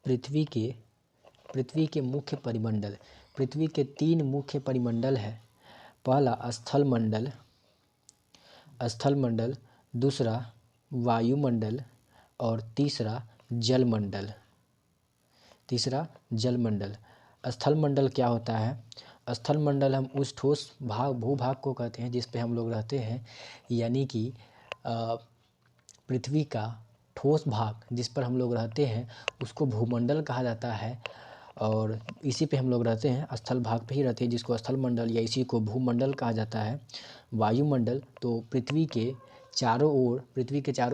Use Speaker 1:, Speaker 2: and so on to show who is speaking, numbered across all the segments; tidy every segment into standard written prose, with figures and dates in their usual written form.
Speaker 1: पृथ्वी के मुख्य परिमंडल। पृथ्वी के 3 मुख्य परिमंडल है। पहला स्थल मंडल, दूसरा वायुमंडल और तीसरा जलमंडल। स्थल मंडल क्या होता है? स्थल मंडल हम उस ठोस भूभाग को कहते हैं जिस पे हम लोग रहते हैं, यानी कि पृथ्वी का ठोस भाग जिस पर हम लोग रहते हैं उसको भूमंडल कहा जाता है, और इसी पे हम लोग रहते हैं, स्थल भाग पे ही रहते हैं जिसको स्थल मंडल या इसी को भूमंडल कहा जाता है। वायुमंडल तो पृथ्वी के चारों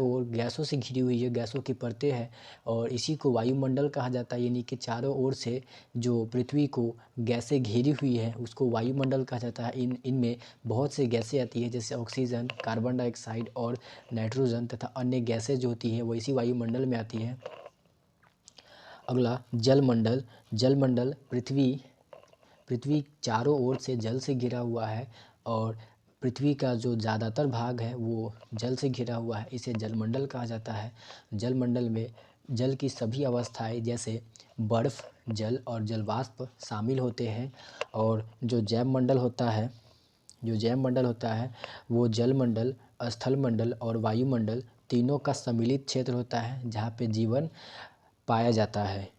Speaker 1: ओर गैसों से घिरी हुई है, गैसों की परतें हैं, और इसी को वायुमंडल कहा जाता है। यानी कि चारों ओर से जो पृथ्वी को गैसें घेरी हुई है उसको वायुमंडल कहा जाता है। इनमें बहुत से गैसें आती है, जैसे ऑक्सीजन, कार्बन डाइऑक्साइड और नाइट्रोजन तथा अन्य गैसें जो होती हैं वो इसी वायुमंडल में आती हैं। अगला जलमंडल पृथ्वी चारों ओर से जल से घिरा हुआ है, और पृथ्वी का जो ज़्यादातर भाग है वो जल से घिरा हुआ है, इसे जलमंडल कहा जाता है। जलमंडल में जल की सभी अवस्थाएं जैसे बर्फ़, जल और जलवाष्प शामिल होते हैं। और जो जैवमंडल होता है वो जलमंडल, स्थलमंडल और वायुमंडल तीनों का सम्मिलित क्षेत्र होता है जहाँ पे जीवन पाया जाता है।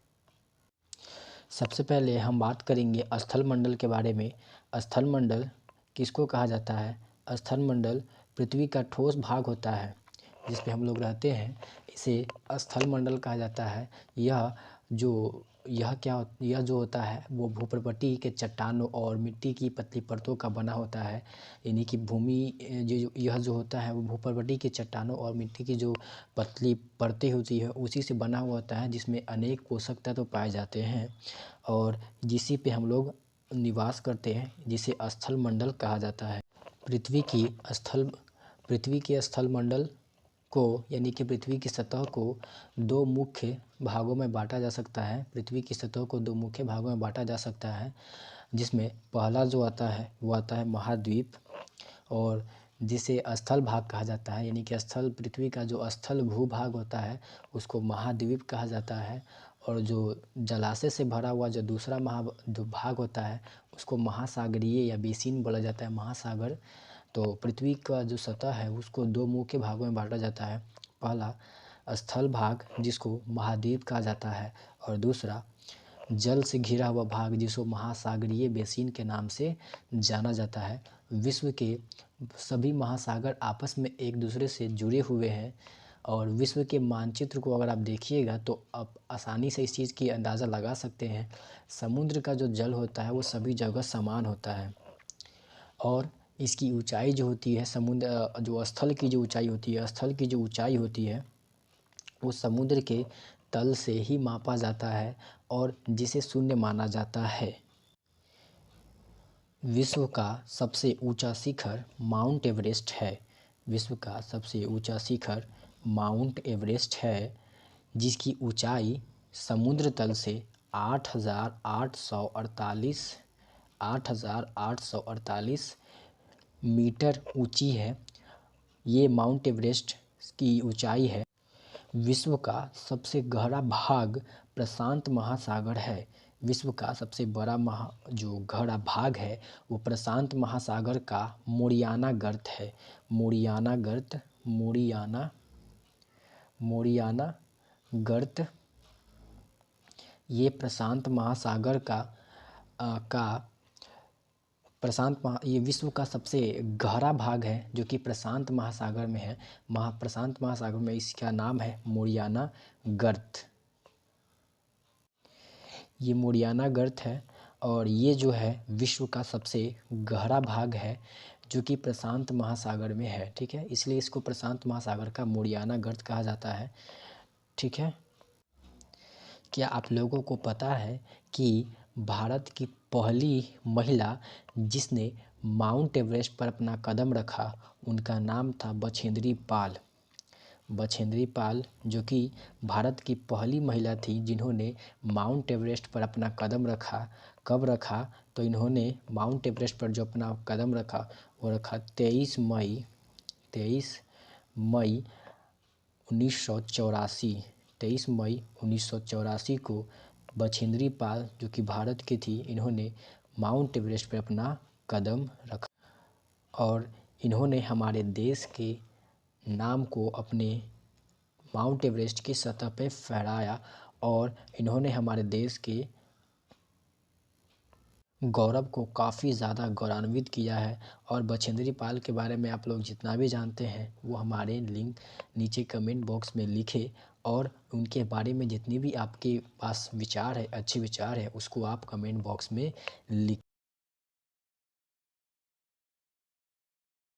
Speaker 1: सबसे पहले हम बात करेंगे स्थल मंडल के बारे में। स्थल मंडल किसको कहा जाता है? स्थल मंडल पृथ्वी का ठोस भाग होता है जिस पे हम लोग रहते हैं, इसे स्थल मंडल कहा जाता है। यह जो होता है वो भूपर्वतीय के चट्टानों और मिट्टी की पतली परतों का बना होता है। यानी कि यह जो होता है वो भूपर्वतीय के चट्टानों और मिट्टी की जो पतली परतें होती है उसी से बना हुआ होता है, जिसमें अनेक पोषक तत्व पाए जाते हैं और जिसी पे हम लोग निवास करते हैं, जिसे स्थल मंडल कहा जाता है। पृथ्वी के स्थल मंडल को, यानी कि पृथ्वी की सतह को दो मुख्य भागों में बांटा जा सकता है। जिसमें पहला जो आता है वो आता है महाद्वीप, और जिसे स्थल भाग कहा जाता है। यानी कि पृथ्वी का जो स्थल भूभाग होता है उसको महाद्वीप कहा जाता है, और जो जलाशय से भरा हुआ जो दूसरा जो भाग होता है उसको महासागरीय या बेसिन बोला जाता है, महासागर। तो पृथ्वी का जो सतह है उसको दो मुख्य भागों में बांटा जाता है। पहला स्थल भाग जिसको महाद्वीप कहा जाता है, और दूसरा जल से घिरा हुआ भाग जिसको महासागरीय बेसिन के नाम से जाना जाता है। विश्व के सभी महासागर आपस में एक दूसरे से जुड़े हुए हैं, और विश्व के मानचित्र को अगर आप देखिएगा तो आप आसानी से इस चीज़ की अंदाज़ा लगा सकते हैं। समुद्र का जो जल होता है वो सभी जगह समान होता है, और इसकी ऊंचाई जो होती है स्थल की जो ऊंचाई होती है वो समुद्र के तल से ही मापा जाता है और जिसे शून्य माना जाता है। विश्व का सबसे ऊंचा शिखर माउंट एवरेस्ट है। जिसकी ऊंचाई समुद्र तल से 8,848 मीटर ऊंची है। ये माउंट एवरेस्ट की ऊंचाई है। विश्व का सबसे गहरा भाग प्रशांत महासागर है। विश्व का सबसे बड़ा जो गहरा भाग है वो प्रशांत महासागर का मोरियाना गर्त है। मोरियाना गर्त ये प्रशांत महासागर ये विश्व का सबसे गहरा भाग है जो कि प्रशांत महासागर में है। प्रशांत महासागर में इसका नाम है मोरियाना गर्त। ये मोरियाना गर्त है, और ये जो है विश्व का सबसे गहरा भाग है जो कि प्रशांत महासागर में है। ठीक है, इसलिए इसको प्रशांत महासागर का मोरियाना गर्त कहा जाता है। ठीक है, क्या आप लोगों को पता है कि भारत की पहली महिला जिसने माउंट एवरेस्ट पर अपना कदम रखा उनका नाम था बछेंद्री पाल, जो कि भारत की पहली महिला थी जिन्होंने माउंट एवरेस्ट पर अपना कदम रखा। कब रखा? तो इन्होंने माउंट एवरेस्ट पर जो अपना कदम रखा वो रखा 23 मई 1984 23 मई 1984 को बछेंद्री पाल, जो कि भारत की थी, इन्होंने माउंट एवरेस्ट पर अपना कदम रखा और इन्होंने हमारे देश के नाम को अपने माउंट एवरेस्ट की सतह पे फहराया और इन्होंने हमारे देश के गौरव को काफ़ी ज़्यादा गौरवान्वित किया है। और बछेंद्री पाल के बारे में आप लोग जितना भी जानते हैं वो हमारे लिंक नीचे कमेंट बॉक्स में लिखे और उनके बारे में जितनी भी आपके पास विचार है, अच्छे विचार है, उसको आप कमेंट बॉक्स में लिख